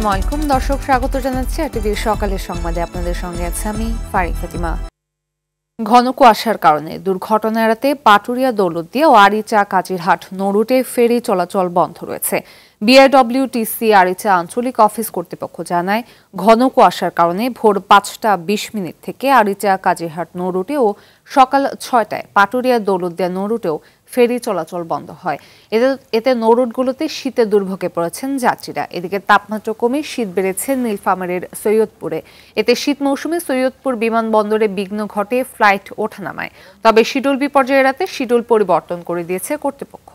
আসসালামু আলাইকুম দর্শক, স্বাগত জানাচ্ছি টিভির সকালের সংবাদে। আপনাদের সঙ্গে আছে আমি ফারিক ফাতিমা। ঘন কুয়াশার কারণে দুর্ঘটনা এড়াতে পাটুরিয়া দৌলতদিয়া ও আরিচা কাজিরহাট নৌরুটে ফেরি চলাচল বন্ধ রয়েছে। বিআরডব্লিউটিসি আরিচা আঞ্চলিক অফিস কর্তৃপক্ষ জানায়, ঘন কুয়াশার কারণে ভোর 5:20 থেকে আরিচা কাজিরহাট নৌরুটে ও সকাল 6টায় পাটুরিয়া দৌলতদিয়া নৌরুটেও ফেরি চলাচল বন্ধ হয়। এতে নৌরুটগুলোতে শীতে দুর্ভোগে পড়েছেন যাত্রীরা। এদিকে তাপমাত্রা কমে শীত বেড়েছে নীলফামারীর সৈয়দপুরে। এতে শীত মৌসুমে সৈয়দপুর বিমানবন্দরে বিঘ্ন ঘটে ফ্লাইট ওঠানামায়। তবে শিডিউল বিপর্যয় এড়াতে শিডিউল পরিবর্তন করে দিয়েছে কর্তৃপক্ষ।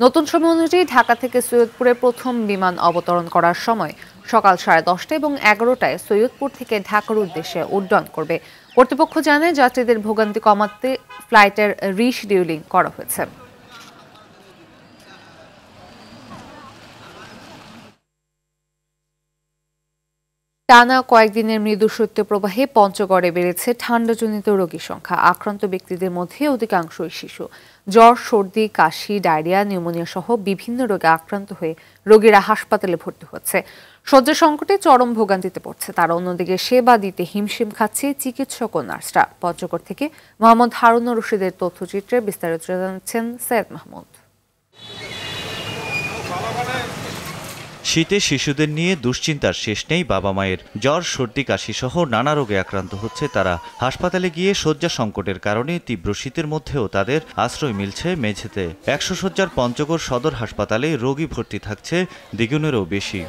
নতুন সময় অনুযায়ী ঢাকা থেকে সৈয়দপুরে প্রথম বিমান অবতরণ করার সময় সকাল 10:30 এবং 11টায় সৈয়দপুর থেকে ঢাকার উদ্দেশ্যে উড্ডয়ন করবে। কর্তৃপক্ষ জানায়, যাত্রীদের ভোগান্তি কমাতে ফ্লাইটের রিশিডিউলিং করা হয়েছে। টানা কয়েকদিনের মৃদু শৈত্যপ্রবাহে পঞ্চগড়ে বেড়েছে ঠান্ডাজনিত রোগীর সংখ্যা। আক্রান্ত ব্যক্তিদের মধ্যে অধিকাংশই শিশু। জ্বর, সর্দি, কাশি, ডায়রিয়া, নিউমোনিয়া সহ বিভিন্ন রোগে আক্রান্ত হয়ে রোগীরা হাসপাতালে ভর্তি হচ্ছে। শয্যা সংকটে চরম ভোগান্তিতে পড়ছে তারা। অন্যদিকে সেবা দিতে হিমশিম খাচ্ছে চিকিৎসক ও নার্সরা। পঞ্চগড় থেকে মোহাম্মদ হারুন রশিদের তথ্যচিত্রে বিস্তারিত জানাচ্ছেন সৈয়দ মাহমুদ। শীতে শিশুদের নিয়ে দুশ্চিন্তার শেষ নেই বাবা মায়ের। জ্বর, সর্দি, কাশি সহ নানা রোগে আক্রান্ত হচ্ছে তারা। হাসপাতালে গিয়ে শয্যা সংকটের কারণে তীব্র শীতের মধ্যেও তাদের আশ্রয় মিলছে মেঝেতে। 100 শয্যার পঞ্চগড় সদর হাসপাতালে রোগী ভর্তি থাকছে দ্বিগুণেরও বেশি।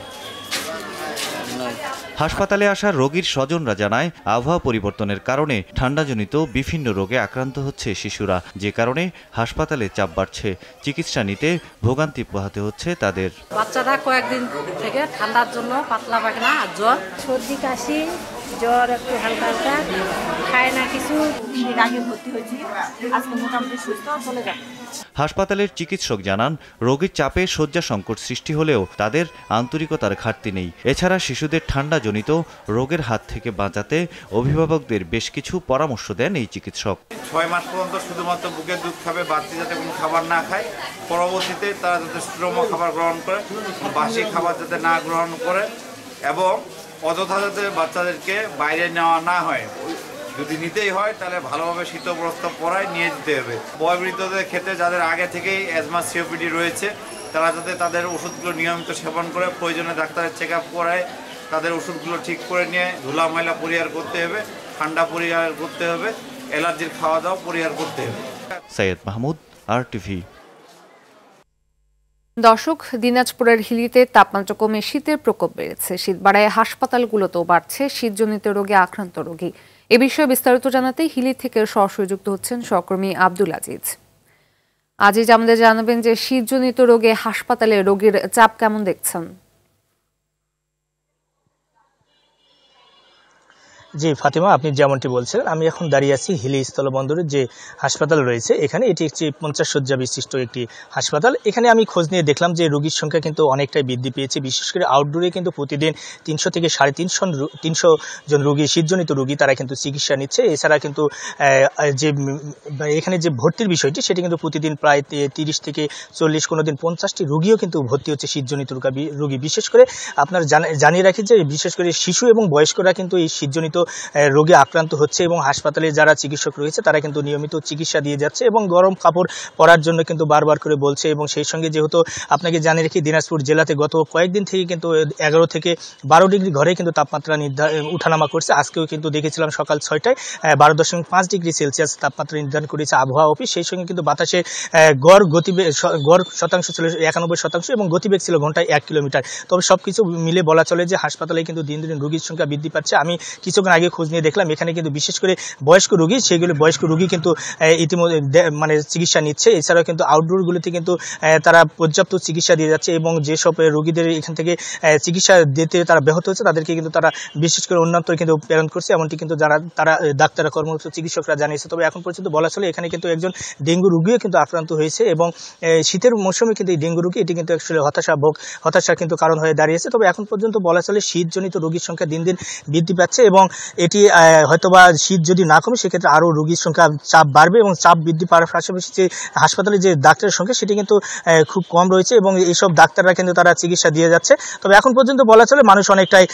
হাসপাতালে আসা রোগীর স্বজনরা জানায়, আবহাওয়া পরিবর্তনের কারণে ঠান্ডাজনিত বিভিন্ন রোগে আক্রান্ত হচ্ছে শিশুরা, যে কারণে হাসপাতালে চাপ বাড়ছে। চিকিৎসা নিতে ভোগান্তি পোহাতে হচ্ছে তাদের। বাচ্চারা কয়েকদিন থেকে ঠান্ডার জন্য পাতলা পায়খানা আর জ্বর, সর্দি, কাশি, জ্বর একটু হালকা হালকা, খায় না কিছু। আগে ভর্তি হয়েছি, আজকে মোটামুটি সুস্থ, চলে যাবে। হাসপাতালের চিকিৎসক জানান, রোগীর চাপে শয্যা সংকট সৃষ্টি হলেও তাদের আন্তরিকতার ঘাটতি নেই। এছাড়া শিশুদের ঠান্ডাজনিত রোগের হাত থেকে বাঁচাতে অভিভাবকদের বেশ কিছু পরামর্শ দেন এই চিকিৎসক। 6 মাস পর্যন্ত শুধুমাত্র বুকের দুধ খাবে, বাড়তি যাতে কোনো খাবার না খায়। পরবর্তীতে তারা যাতে সুষম খাবার গ্রহণ করে, বাসি খাবার যাতে না গ্রহণ করে, এবং অযথা যাতে বাচ্চাদেরকে বাইরে নেওয়া না হয়। যদি নিতেই হয় তাহলে ভালোভাবে শীতবস্ত্র পরায় নিয়ে যেতে হবে। বয়োবৃদ্ধদের ক্ষেত্রে যাদের আগে থেকেই অ্যাজমা, সিওপিডি রয়েছে, তারা যাতে তাদের ওষুধগুলো নিয়মিত সেবন করে, প্রয়োজনে ডাক্তারের চেক আপ করায় তাদের ওষুধগুলো ঠিক করে নিয়ে ধুলা ময়লা পরিহার করতে হবে, ঠান্ডা পরিহার করতে হবে, অ্যালার্জির খাওয়া দাওয়া পরিহার করতে হবে। সৈয়দ মাহমুদ, RTV। দর্শক, দিনাজপুরের হিলিতে তাপমাত্রা কমে শীতের প্রকোপ বেড়েছে। শীত বাড়ায় হাসপাতালগুলোতেও বাড়ছে শীতজনিত রোগে আক্রান্ত রোগী। এ বিষয়ে বিস্তারিত জানাতে হিলি থেকে সরাসরি যুক্ত হচ্ছেন সহকর্মী আব্দুল আজিজ। আজিজ, আমাদের জানাবেন যে শীতজনিত রোগে হাসপাতালে রোগীর চাপ কেমন দেখছেন? জি ফাতিমা, আপনি যেমনটি বলছিলেন, আমি এখন দাঁড়িয়ে আছি হিলি স্থলবন্দরের যে হাসপাতাল রয়েছে এখানে। এটি একটি 50 শয্যা বিশিষ্ট একটি হাসপাতাল। এখানে আমি খোঁজ নিয়ে দেখলাম যে রোগীর সংখ্যা কিন্তু অনেকটাই বৃদ্ধি পেয়েছে। বিশেষ করে আউটডোরে কিন্তু প্রতিদিন 300 থেকে 350 জন রোগী, শীতজনিত রোগী, তারা কিন্তু চিকিৎসা নিচ্ছে। এছাড়া কিন্তু যে এখানে যে ভর্তির বিষয়টি, সেটি কিন্তু প্রতিদিন প্রায় 30 থেকে 40, কোনো দিন 50টি রোগীও কিন্তু ভর্তি হচ্ছে শীতজনিত রোগী। বিশেষ করে আপনার জানিয়ে রাখি যে বিশেষ করে শিশু এবং বয়স্করা কিন্তু এই শীতজনিত রোগে আক্রান্ত হচ্ছে, এবং হাসপাতালে যারা চিকিৎসক রয়েছে তারা কিন্তু নিয়মিত চিকিৎসা দিয়ে যাচ্ছে এবং গরম কাপড় পরার জন্য কিন্তু বারবার করে বলছে। এবং সেই সঙ্গে যেহেতু আপনাকে জানিয়ে রাখি, দিনাজপুর জেলাতে গত কয়েকদিন থেকে কিন্তু 11 থেকে 12 ডিগ্রি ঘরে কিন্তু তাপমাত্রা উঠানামা করছে। আজকেও কিন্তু দেখেছিলাম সকাল 6টায় 12.5 ডিগ্রি সেলসিয়াস তাপমাত্রা নির্ধারণ করেছে আবহাওয়া অফিস। সেই সঙ্গে কিন্তু বাতাসে গড় শতাংশ ছিল 91% এবং গতিবেগ ছিল ঘন্টায় 1 কিলোমিটার। তবে সবকিছু মিলে বলা চলে যে হাসপাতালে কিন্তু দিন দিন রোগীর সংখ্যা বৃদ্ধি পাচ্ছে। আমি কিছুক্ষণ আগে খোঁজ নিয়ে দেখলাম এখানে কিন্তু বিশেষ করে বয়স্ক রোগী, সেগুলো বয়স্ক রোগী কিন্তু ইতিমধ্যে মানে চিকিৎসা নিচ্ছে। এছাড়াও কিন্তু আউটডোরগুলিতে কিন্তু তারা পর্যাপ্ত চিকিৎসা দিয়ে যাচ্ছে, এবং যেসব রোগীদের এখান থেকে চিকিৎসা দিতে তারা ব্যাহত হচ্ছে তাদেরকে কিন্তু তারা বিশেষ করে অন্যত্র কিন্তু প্রেরণ করছে, এমনটি কিন্তু তারা ডাক্তার, কর্মরত চিকিৎসকরা জানিয়েছে। তবে এখন পর্যন্ত বলা চলে এখানে কিন্তু একজন ডেঙ্গু রোগীও কিন্তু আক্রান্ত হয়েছে, এবং শীতের মৌসুমে কিন্তু এই ডেঙ্গু রোগী, এটি কিন্তু আসলে হতাশার কিন্তু কারণ হয়ে দাঁড়িয়েছে। তবে এখন পর্যন্ত বলা চলে শীতজনিত রোগীর সংখ্যা দিন দিন বৃদ্ধি পাচ্ছে, এবং এটি হয়তোবা শীত যদি না কমে সেক্ষেত্রে আরও রোগীর সংখ্যা চাপ বাড়বে এবং চাপ বৃদ্ধি পাওয়ার পাশাপাশি যে হাসপাতালে যে ডাক্তারের সংখ্যা সেটি কিন্তু খুব কম রয়েছে এবং এইসব ডাক্তাররা কিন্তু তারা চিকিৎসা দিয়ে যাচ্ছে। তবে এখন পর্যন্ত বলা চলে মানুষ অনেকটাই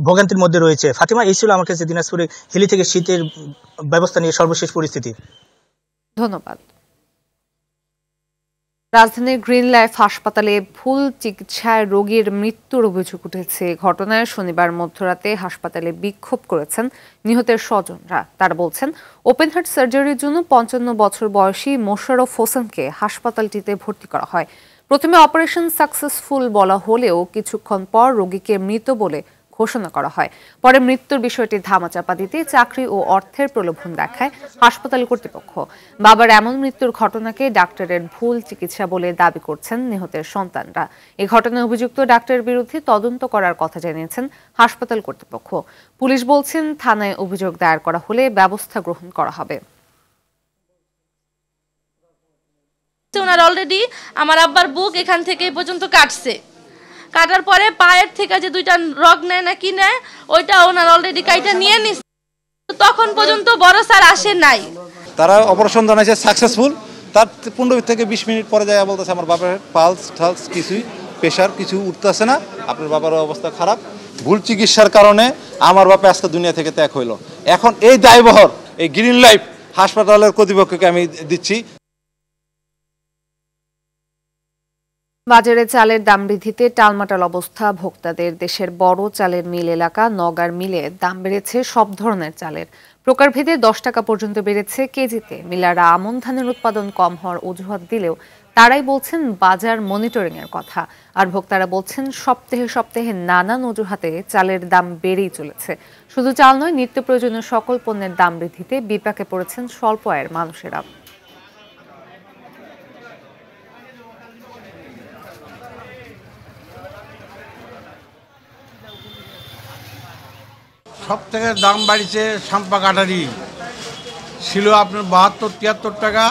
ভোগান্তির মধ্যে রয়েছে। ফাতিমা, এই ছিল আমার কাছে দিনাজপুরে হিলি থেকে শীতের ব্যবস্থা নিয়ে সর্বশেষ পরিস্থিতি। ধন্যবাদ। রাজধানীর গ্রিন লাইফ হাসপাতালে ভুল চিকিৎসায় রোগীর মৃত্যুর অভিযোগ উঠেছে। ঘটনায় শনিবার মধ্যরাতে হাসপাতালে বিক্ষোভ করেছেন নিহতের স্বজনরা। তারা বলছেন, ওপেন হার্ট সার্জারির জন্য 55 বছর বয়সী মোশাররফ হোসেনকে হাসপাতালটিতে ভর্তি করা হয়। প্রথমে অপারেশন সাকসেসফুল বলা হলেও কিছুক্ষণ পর রোগীকে মৃত বলে ঘোষণা করা হয়। পরে মৃত্যুর বিষয়টি ধামাচাপা দিতে চাকরি ও অর্থের প্রলোভন দেখায় হাসপাতাল কর্তৃপক্ষ। বাবার এমন মৃত্যুর ঘটনাকে ডাক্তারের ভুল চিকিৎসা বলে দাবি করছেন নিহতের সন্তানরা। এই ঘটনায় অভিযুক্ত ডাক্তারের বিরুদ্ধে তদন্ত করার কথা জানিয়েছেন হাসপাতাল কর্তৃপক্ষ। পুলিশ বলছেন, থানায় অভিযোগ দায়ের করা হলে ব্যবস্থা গ্রহণ করা হবে। ওনার অলরেডি আমার আব্বার বুক এখান থেকে পর্যন্ত কাটার পরে পায়ের থেকে যে 2টা রগ নেয় না কি নেয় ওইটা ওনার অলরেডি কাইটা নিয়ে নিছে। তখন পর্যন্ত বড় স্যার আসে নাই। তারা অপারেশন জানাইছে সাকসেসফুল, তার 15 থেকে 20 মিনিট পরে যায় বলতেছে আমার বাবার পালস কিছুই প্রেশার কিছু উঠতেছে না, আপনার বাবার অবস্থা খারাপ। ভুল চিকিৎসার কারণে আমার বাবা আজকে দুনিয়া থেকে ত্যাগ হইল। এখন এই দায়বহর এই গ্রিন লাইফ হাসপাতালের কর্তৃপক্ষকে আমি দিচ্ছি। বাজারে চালের দাম বৃদ্ধিতে টালমাটাল অবস্থা ভোক্তাদের। দেশের বড় চালের মিল এলাকা নওগাঁর মিলে দাম বেড়েছে সব ধরনের চালের। প্রকারভেদে 10 টাকা পর্যন্ত বেড়েছে কেজিতে। মিলাররা আমন ধানের উৎপাদন কম হওয়ার অজুহাত দিলেও তারাই বলছেন বাজার মনিটরিং এর কথা। আর ভোক্তারা বলছেন সপ্তাহে সপ্তাহে নানান অজুহাতে চালের দাম বেড়েই চলেছে। শুধু চাল নয়, নিত্য প্রয়োজনীয় সকল পণ্যের দাম বৃদ্ধিতে বিপাকে পড়েছেন স্বল্প আয়ের মানুষেরা। সব থেকে দাম বাড়িছে সাম্পা কাটারি, ছিল আপনার 72-73 টাকা,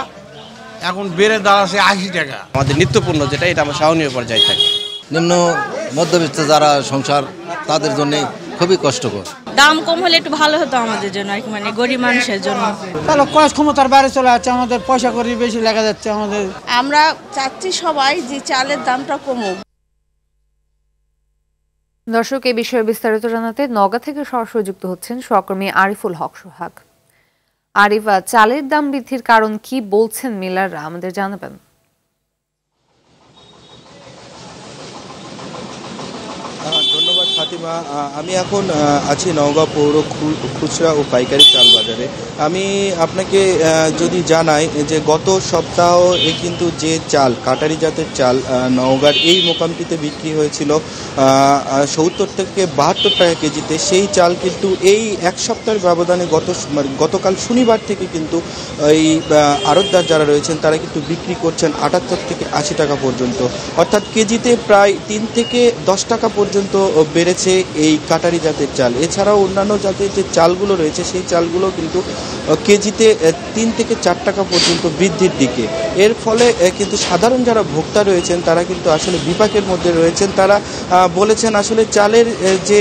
এখন বেড়ে দাঁড়াচ্ছে 80 টাকা। আমাদের নিত্যপণ্য যেটা এটা আমার সহনীয় পর্যায়ে থাকে। নিম্ন মধ্যবিত্ত যারা সংসার তাদের জন্য খুবই কষ্টকর। দাম কম হলে একটু ভালো হতো আমাদের জন্য আর কি, মানে গরিব মানুষের জন্য। তাহলে ক্রয় ক্ষমতার বাইরে চলে যাচ্ছে, আমাদের পয়সা করি বেশি লেগে যাচ্ছে আমাদের। আমরা চাচ্ছি সবাই যে চালের দামটা কমুক। দর্শক, এই বিষয়ে বিস্তারিত জানাতে নওগাঁ থেকে সরাসরি যুক্ত হচ্ছেন সহকর্মী আরিফুল হক সোহাগ। আরিফা, চালের দাম বৃদ্ধির কারণ কি বলছেন মিলাররা, আমাদের জানাবেন। ধন্যবাদ ফাতিমা। আমি এখন আছি নওগাঁ পৌর খুচরা ও পাইকারি চাল বাজারে। আমি আপনাকে যদি জানাই যে গত সপ্তাহে কিন্তু যে চাল কাটারি জাতের চাল নওগাঁর এই মোকামটিতে বিক্রি হয়েছিল 70 থেকে 72 টাকা কেজিতে, সেই চাল কিন্তু এই এক সপ্তাহের ব্যবধানে গতকাল শনিবার থেকে কিন্তু এই আড়তদার যারা রয়েছেন তারা কিন্তু বিক্রি করছেন 78 থেকে 80 টাকা পর্যন্ত, অর্থাৎ কেজিতে প্রায় 3 থেকে 10 টাকা পর্যন্ত বেড়েছে এই কাটারি জাতের চাল। এছাড়াও অন্যান্য জাতের যে চালগুলো রয়েছে সেই চালগুলো কিন্তু কেজিতে 3 থেকে 4 টাকা পর্যন্ত বৃদ্ধির দিকে। এর ফলে কিন্তু সাধারণ যারা ভোক্তা রয়েছেন তারা কিন্তু আসলে বিপাকের মধ্যে রয়েছেন। তারা বলেছেন আসলে চালের যে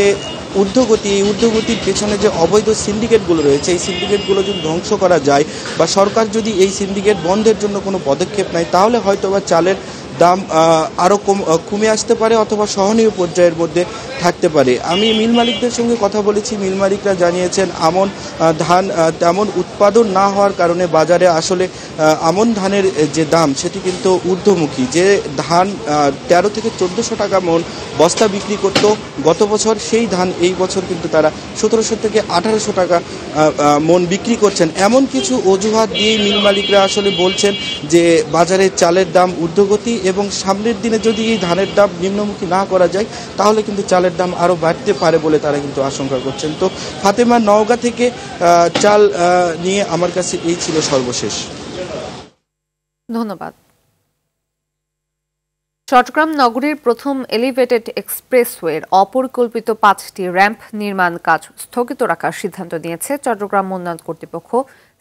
ঊর্ধ্বগতি, এই ঊর্ধ্বগতির পেছনে যে অবৈধ সিন্ডিকেটগুলো রয়েছে এই সিন্ডিকেটগুলো যদি ধ্বংস করা যায় বা সরকার যদি এই সিন্ডিকেট বন্ধের জন্য কোনো পদক্ষেপ নেয় তাহলে হয়তোবা চালের দাম আরও কমে আসতে পারে অথবা সহনীয় পর্যায়ের মধ্যে থাকতে পারে। আমি মিল মালিকদের সঙ্গে কথা বলেছি, মিল মালিকরা জানিয়েছেন আমন ধান তেমন উৎপাদন না হওয়ার কারণে বাজারে আসলে আমন ধানের যে দাম সেটি কিন্তু ঊর্ধ্বমুখী। যে ধান 13 থেকে 1400 টাকা মন বস্তা বিক্রি করত গত বছর, সেই ধান এই বছর কিন্তু তারা 1700 থেকে 1800 টাকা মন বিক্রি করছেন। এমন কিছু অজুহাত দিয়ে মিল মালিকরা আসলে বলছেন যে বাজারে চালের দাম ঊর্ধ্বগতি এবং সামনের দিনে যদি এই ধানের দাম নিম্নমুখী না করা যায় তাহলে কিন্তু চালের দাম আরও বাড়তে পারে বলে তারা কিন্তু আশঙ্কা করছেন। তো ফাতেমা, নওগাঁ থেকে চাল নিয়ে আমার কাছে এই ছিল সর্বশেষ। ধন্যবাদ। চট্টগ্রাম নগরীর প্রথম এলিভেটেড এক্সপ্রেসওয়ের অপরিকল্পিত 5টি র্যাম্প নির্মাণ কাজ স্থগিত রাখার সিদ্ধান্ত নিয়েছে চট্টগ্রাম উন্নয়ন কর্তৃপক্ষ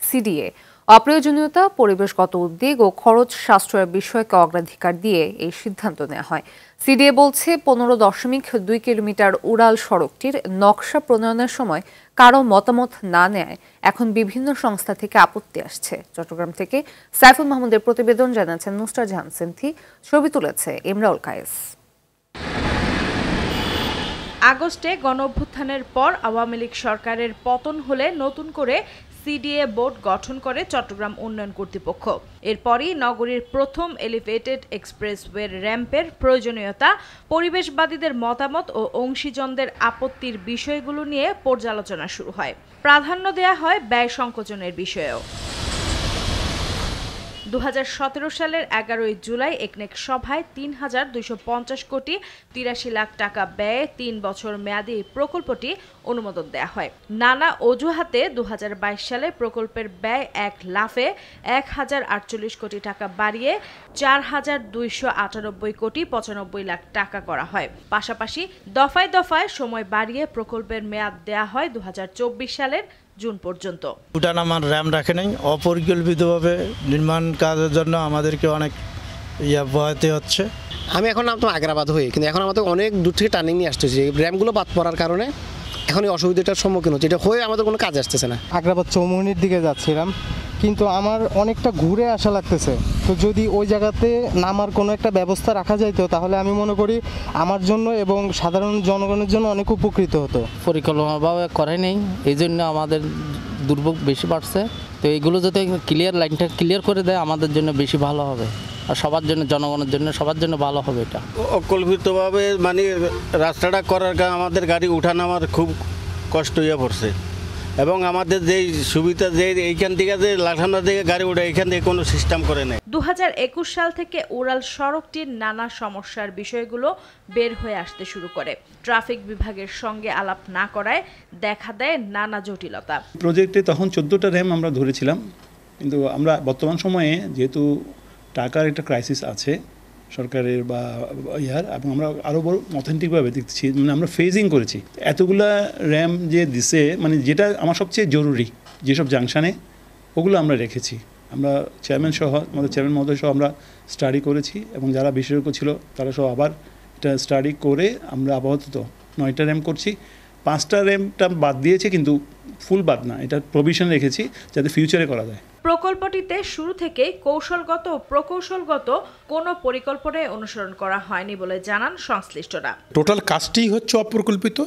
সিডিএ। অপ্রয়োজনীয়তা, পরিবেশগত উদ্বেগ ও খরচ সাশ্রয়ের বিষয়কে অগ্রাধিকার দিয়ে এই সিদ্ধান্ত নেওয়া হয়। সিডিএ বলছে 15.2 কিলোমিটার উড়াল সড়কটির নকশা প্রণয়নের সময় কারো মতামত না নেয় এখন বিভিন্ন সংস্থা থেকে আপত্তি আসছে। চট্টগ্রাম থেকে সাইফুল মাহমুদের প্রতিবেদন, জানাচ্ছেন নুসরাত জাহান সিনথি, ছবি তুলেছে ইমরাউল কায়েস। আগস্টে গণঅভ্যুত্থানের পর আওয়ামী লীগ সরকারের পতন হলে নতুন করে সিডিএ বোর্ড গঠন করে চট্টগ্রাম উন্নয়ন কর্তৃপক্ষ। এরপরই নগরীর প্রথম এলিভেটেড এক্সপ্রেসওয়ের র্যাম্পের প্রয়োজনীয়তা, পরিবেশবাদীদের মতামত ও অংশীজনদের আপত্তির বিষয়গুলো নিয়ে পর্যালোচনা শুরু হয়। প্রাধান্য দেয়া হয় ব্যয় সংকোচনের বিষয়েও। 2017 সালের 11 জুলাই একনেক সভায় 3,250 কোটি 83 লাখ টাকা ব্যয়ে 3 বছর মেয়াদী প্রকল্পটি অনুমোদন দেয়া হয়। নানা অজুহাতে 2022 সালে প্রকল্পের ব্যয় এক লাফে 1,048 কোটি টাকা বাড়িয়ে 4,298 কোটি 95 লাখ টাকা করা হয়। পাশাপাশি দফায় দফায় সময় বাড়িয়ে প্রকল্পের মেয়াদ দেয়া হয় 2024 সালের জুন পর্যন্ত। উঠানামার র্যাম রাখে নাই, অপরিকল্পিতভাবে নির্মাণ কাজের জন্য আমাদেরকে অনেক পোহাতে হচ্ছে। আমি এখন আপনার আগ্রাবাদ হই, কিন্তু এখন আমাদের অনেক দূর থেকে টার্নিং নিয়ে আসতেছি। র্যামগুলো বাদ পড়ার কারণে এখন এই অসুবিধাটার সম্মুখীন হচ্ছে, এটা হয়ে আমাদের কোনো কাজ আসতেছে না। আগ্রাবাদ চৌমুহনীর দিকে যাচ্ছিলাম, কিন্তু আমার অনেকটা ঘুরে আসা লাগতেছে। তো যদি ওই জায়গাতে নামার কোনো একটা ব্যবস্থা রাখা যাইতো তাহলে আমি মনে করি আমার জন্য এবং সাধারণ জনগণের জন্য অনেক উপকৃত হতো। পরিকল্পনাভাবে করে নেই, এই জন্য আমাদের দুর্ভোগ বেশি বাড়ছে। তো এইগুলো যদি লাইনটা ক্লিয়ার করে দেয় আমাদের জন্য বেশি ভালো হবে, আর সবার জন্য, জনগণের জন্য, সবার জন্য ভালো হবে। এটা অকল্পিতভাবে মানে রাস্তাটা করার কারণে আমাদের গাড়ি উঠানামার খুব কষ্ট হয়ে পড়ছে, এবং আমাদের যে সুবিধা যে এইখান থেকে যে লাঠানোর দিকে গাড়ি ওঠে এইখান থেকে কোনো সিস্টেম করে নেই। 2021 সাল থেকে উড়াল সড়কটির নানা সমস্যার বিষয়গুলো বের হয়ে আসতে শুরু করে। ট্রাফিক বিভাগের সঙ্গে আলাপ না করায় দেখা দেয় নানা জটিলতা। প্রজেক্টে তখন 14টা র্যাম আমরা ধরেছিলাম, কিন্তু আমরা বর্তমান সময়ে যেহেতু টাকার একটা ক্রাইসিস আছে সরকারের বা এবং আমরা আরও বড় অথেন্টিকভাবে দেখছি, মানে আমরা ফেজিং করেছি। এতগুলা র্যাম যে দিছে, মানে যেটা আমার সবচেয়ে জরুরি যেসব জাংশানে, ওগুলো আমরা রেখেছি। আমরা চেয়ারম্যান সহ, আমাদের চেয়ারম্যান মহোদয় সহ আমরা স্টাডি করেছি, এবং যারা বিশেষজ্ঞ ছিল তারা সহ আবার এটা স্টাডি করে আমরা আপাতত 9টা র্যাম করছি। 5টা র্যামটা বাদ দিয়েছে, কিন্তু ফুল বাদ না, এটা প্রভিশন রেখেছি যাতে ফিউচারে করা যায়। প্রকল্পটিতে শুরু থেকেই কৌশলগত ও প্রকৌশলগত কোনো পরিকল্পনায় অনুসরণ করা হয়নি বলে জানান সংশ্লিষ্টরা। টোটাল কাজটি হচ্ছে অপ্রকল্পিত,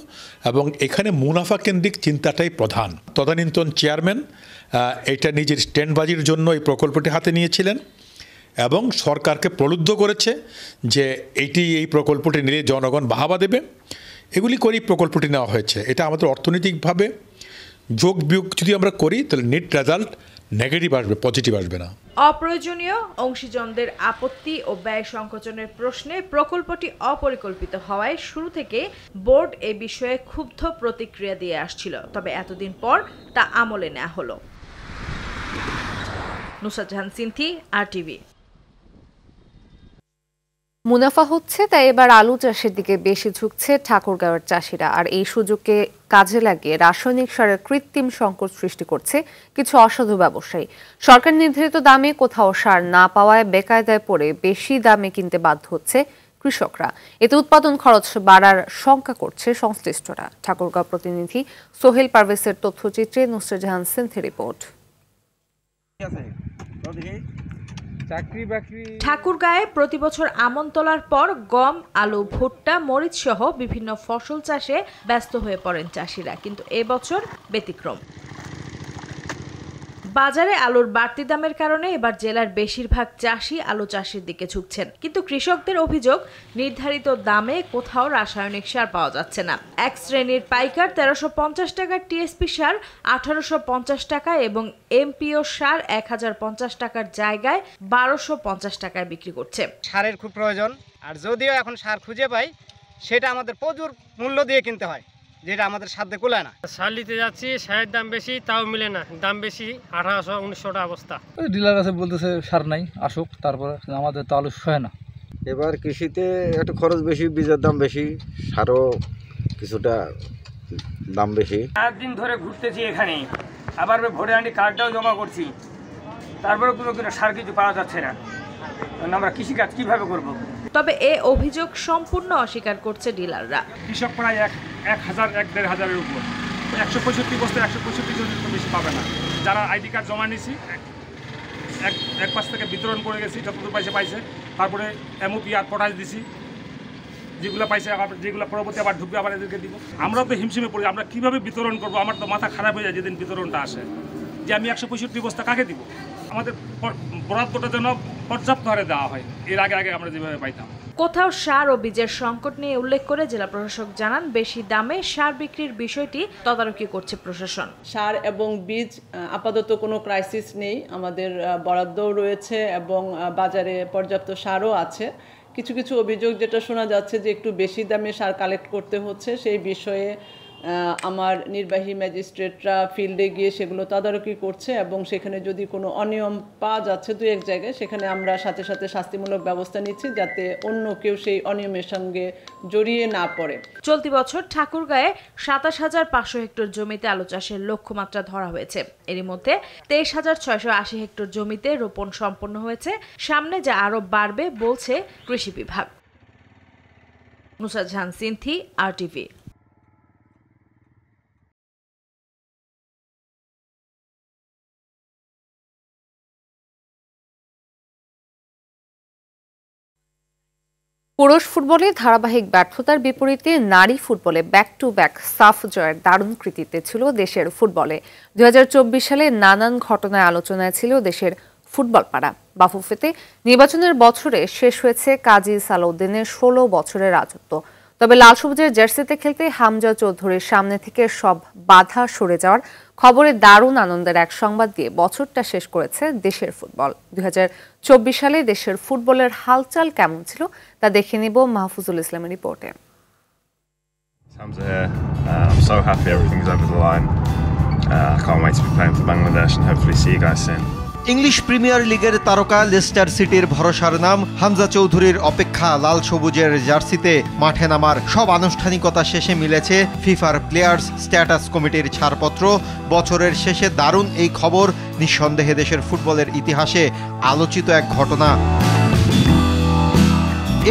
এবং এখানে মুনাফা কেন্দ্রিক চিন্তাটাই প্রধান। তদানীন্তন চেয়ারম্যান এটা নিজের স্ট্যান্ডবাজির জন্য এই প্রকল্পটি হাতে নিয়েছিলেন, এবং সরকারকে প্রলুব্ধ করেছে যে এই প্রকল্পটি নিলে জনগণ বাহাবা দেবে। এগুলি করেই প্রকল্পটি নেওয়া হয়েছে। এটা আমাদের অর্থনৈতিকভাবে যোগ বিয়োগ যদি আমরা করি তাহলে নেট রেজাল্ট নেগেটিভ আসবে, পজিটিভ আসবে না। অপ্রয়োজনীয় অংশীজনদের আপত্তি ও ব্যয় সংকোচনের প্রশ্নে প্রকল্পটি অপরিকল্পিত হওয়ায় শুরু থেকে বোর্ড এ বিষয়ে ক্ষুব্ধ প্রতিক্রিয়া দিয়ে আসছিল, তবে এতদিন পর তা আমলে নেওয়া হলো। নুসরাত জাহান সিনথি, RTV। মুনাফা হচ্ছে তাই এবার আলু চাষের দিকে বেশি ঝুঁকছে ঠাকুরগাঁওয়ের চাষিরা, আর এই সুযোগকে কাজে লাগিয়ে রাসায়নিক সারের কৃত্রিম সংকট সৃষ্টি করছে কিছু অসাধু ব্যবসায়ী। সরকার নির্ধারিত দামে কোথাও সার না পাওয়ায় বেকায়দায় পড়ে বেশি দামে কিনতে বাধ্য হচ্ছে কৃষকরা। এতে উৎপাদন খরচ বাড়ার শঙ্কা করছে সংশ্লিষ্টরা। ঠাকুরগাঁও প্রতিনিধি সোহেল পারভেজের তথ্যচিত্রে নুসরাত জাহান সিনথির রিপোর্ট। ঠাকুরগাঁয়ে প্রতি বছর আমন তোলার পর গম, আলু, ভুট্টা, মরিচ সহ বিভিন্ন ফসল চাষে ব্যস্ত হয়ে পড়েন চাষিরা, কিন্তু এবছর ব্যতিক্রম। বাজারে আলুর বাড়তি দামের কারণে এবার জেলার বেশিরভাগ চাষি আলু চাষের দিকে ঝুঁকছেন, কিন্তু কৃষকদের অভিযোগ নির্ধারিত দামে কোথাও রাসায়নিক সার পাওয়া যাচ্ছে না। এক শ্রেণীর পাইকার 1350 টাকার টিএসপি সার 1850 টাকা এবং এমপিও সার 1050 টাকার জায়গায় 1250 টাকায় বিক্রি করছে। সারের খুব প্রয়োজন, আর যদিও এখন সার খুঁজে পাই সেটা আমাদের প্রচুর মূল্য দিয়ে কিনতে হয়, যেটা আমাদের সাধ্যে কুলায় না। সার নিতে যাচ্ছি, সারের দাম বেশি, তাও মিলে না, দাম বেশি, 1800-1900 টাকা অবস্থা। ডিলার কাছে বলতেছে সার নাই, আসুক, তারপরে আমাদের তো আলু হয় না। এবার কৃষিতে একটু খরচ বেশি, বীজের দাম বেশি, সারও কিছুটা দাম বেশি। 4 দিন ধরে ঘুরতেছি এখানে, আবার ভোটে আনি কার্ডটাও জমা করছি, তারপরে কোনো সার কিছু পাওয়া যাচ্ছে না, আমরা কৃষিকাজ কিভাবে করব। তবে এ অভিযোগ সম্পূর্ণ অস্বীকার করছে ডিলাররা। কৃষক প্রায় 1,000-1,500-এর উপর, 165 বস্তা 165 জন বেশি পাবে না। যারা আইডি কার্ড জমা নিয়েছি এক পাশ থেকে বিতরণ করে গেছি, যতদূর পাইছে। তারপরে এমওপি আর পটাশ দিছি, যেগুলো পাইছে যেগুলো পরবর্তী আবার ঢুকবে আবার এদেরকে দিব। আমরা তো হিমশিমে পড়ি, আমরা কীভাবে বিতরণ করবো? আমার তো মাথা খারাপ হয়ে যায় যেদিন বিতরণটা আসে, যে আমি 165 বস্তা কাকে দিব। আমাদের বরাদ্দটা যেন পর্যাপ্ত হারে দেওয়া হয়, এর আগে আমরা যেভাবে পাইতাম। কোথাও সার ও বীজের সংকট নিয়ে উল্লেখ করে জেলা প্রশাসক জানান, বেশি দামে সার বিক্রির বিষয়টি তদারকি করছে প্রশাসন। সার এবং বীজ আপাতত কোনো ক্রাইসিস নেই, আমাদের বরাদ্দও রয়েছে এবং বাজারে পর্যাপ্ত সারও আছে। কিছু কিছু অভিযোগ যেটা শোনা যাচ্ছে যে একটু বেশি দামে সার কালেক্ট করতে হচ্ছে, সেই বিষয়ে আমার নির্বাহী ম্যাজিস্ট্রেটরা ফিল্ডে গিয়ে সেগুলো তদারকি করছে এবং সেখানে যদি কোনো অনিয়ম পাওয়া যাচ্ছে দু এক জায়গায়, সেখানে আমরা সাথে সাথে শাস্তিমূলক ব্যবস্থা নিচ্ছি যাতে অন্য কেউ সেই অনিয়মের সঙ্গে জড়িয়ে না পড়ে। চলতি বছর ঠাকুরগাঁয়ে 27,500 হেক্টর জমিতে আলু চাষের লক্ষ্যমাত্রা ধরা হয়েছে। এরই মধ্যে 23,680 হেক্টর জমিতে রোপণ সম্পন্ন হয়েছে। সামনে যা আরও বাড়বে বলছে কৃষি বিভাগ। নুসরাত জাহান সিনথি, RTV। পুরুষ ফুটবলে ধারাবাহিক ব্যর্থতার বিপরীতে নারী ফুটবলে ব্যাক টু ব্যাক সাফ জয়ের দারুণ কৃতিত্ব ছিল দেশের ফুটবলে। 2024 সালে নানান ঘটনায় আলোচনায় ছিল দেশের ফুটবল পাড়া। বাফুফেতে নির্বাচনের বছরে শেষ হয়েছে কাজী সালাউদ্দিনের 16 বছরের রাজত্ব। তবে লাল সবুজের জার্সিতে খেলতে হামজা চৌধুরীর সামনে থেকে সব বাধা সরে যাওয়ার খবরে দারুণ আনন্দের এক সংবাদ দিয়ে বছরটা শেষ করেছে দেশের ফুটবল। 2024 সালে দেশের ফুটবলের হালচাল কেমন ছিল তা দেখে নিব মাহফুজুল ইসলামের রিপোর্টে। Hamza here. I'm so happy everything's over the line. I can't wait to be playing for Bangladesh and hopefully see you guys soon. English premier লিগের তারকা লেস্টার সিটির ভরসার নাম হামজা চৌধুরীর অপেক্ষা লাল সবুজের জার্সিতে মাঠে নামার সব আনুষ্ঠানিকতা শেষে মিলেছে ফিফার প্লেয়ার্স স্ট্যাটাস কমিটির ছাড়পত্র। বছরের শেষে দারুণ এই খবর নিঃসন্দেহে দেশের ফুটবলের ইতিহাসে আলোচিত এক ঘটনা।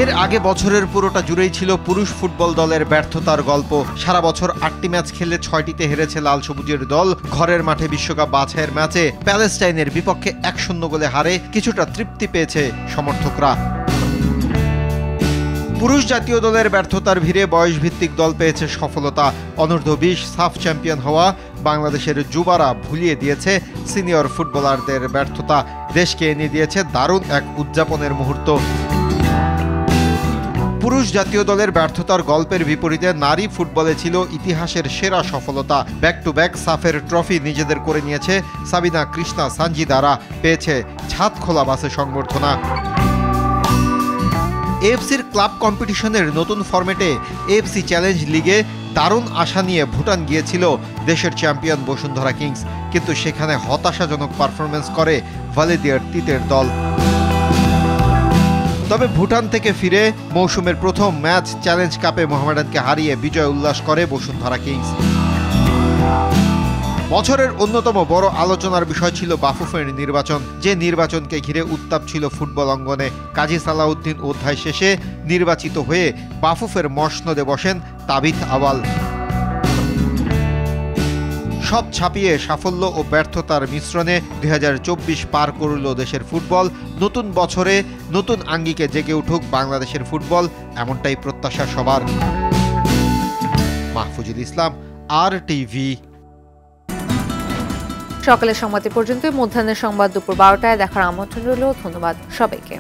এর আগে বছরের পুরোটা জুড়েই ছিল পুরুষ ফুটবল দলের ব্যর্থতার গল্প। সারা বছর 8টি ম্যাচ খেলে 6টিতে হেরেছে লাল সবুজের দল। ঘরের মাঠে বিশ্বকাপ বাছাইয়ের ম্যাচে প্যালেস্টাইনের বিপক্ষে 1-0 গোলে হারে কিছুটা তৃপ্তি পেয়েছে সমর্থকরা। পুরুষ জাতীয় দলের ব্যর্থতার ভিড়ে বয়সভিত্তিক দল পেয়েছে সফলতা। অনূর্ধ্ব-20 সাফ চ্যাম্পিয়ন হওয়া বাংলাদেশের যুবারা ভুলিয়ে দিয়েছে সিনিয়র ফুটবলারদের ব্যর্থতা। দেশকে এনে দিয়েছে দারুণ এক উদযাপনের মুহূর্ত। পুরুষ জাতীয় দলের ব্যর্থতার গল্পের বিপরীতে নারী ফুটবলে ছিল ইতিহাসের সেরা সফলতা। ব্যাক টু ব্যাক সাফের ট্রফি নিজেদের করে নিয়েছে সাবিনা কৃষ্ণা সানজিদারা, পেয়েছে ছাদ খোলা বাসে সংবর্ধনা। এএফসির ক্লাব কম্পিটিশনের নতুন ফরম্যাটে এএফসি চ্যালেঞ্জ লিগে দারুণ আশা নিয়ে ভুটান গিয়েছিল দেশের চ্যাম্পিয়ন বসুন্ধরা কিংস, কিন্তু সেখানে হতাশাজনক পারফরমেন্স করে ভালেদিয়ার তিতের দল। তবে ভুটান থেকে ফিরে মৌসুমের প্রথম ম্যাচ চ্যালেঞ্জ কাপে মোহামেডানকে হারিয়ে বিজয় উল্লাস করে বসুন্ধরা কিংস। বছরের অন্যতম বড় আলোচনার বিষয় ছিল বাফুফের নির্বাচন, যে নির্বাচনকে ঘিরে উত্তাপ ছিল ফুটবল অঙ্গনে। কাজী সালাউদ্দিন অধ্যায় শেষে নির্বাচিত হয়ে বাফুফের মসনদে বসেন তাবিথ আওয়াল। সব ছাপিয়ে সাফল্য ও ব্যর্থতার মিশ্রণে 2024 পার করল দেশের ফুটবল। নতুন বছরে নতুন আঙ্গিকে জেগে উঠুক বাংলাদেশের ফুটবল, এমনটাই প্রত্যাশা সবার। মাহফুজুল ইসলাম, RTV। সকালের সংবাদ পর্যন্ত। মধ্যাহ্নের সংবাদ দুপুর 12টায় দেখার আমন্ত্রণ রইল। ধন্যবাদ সবাইকে।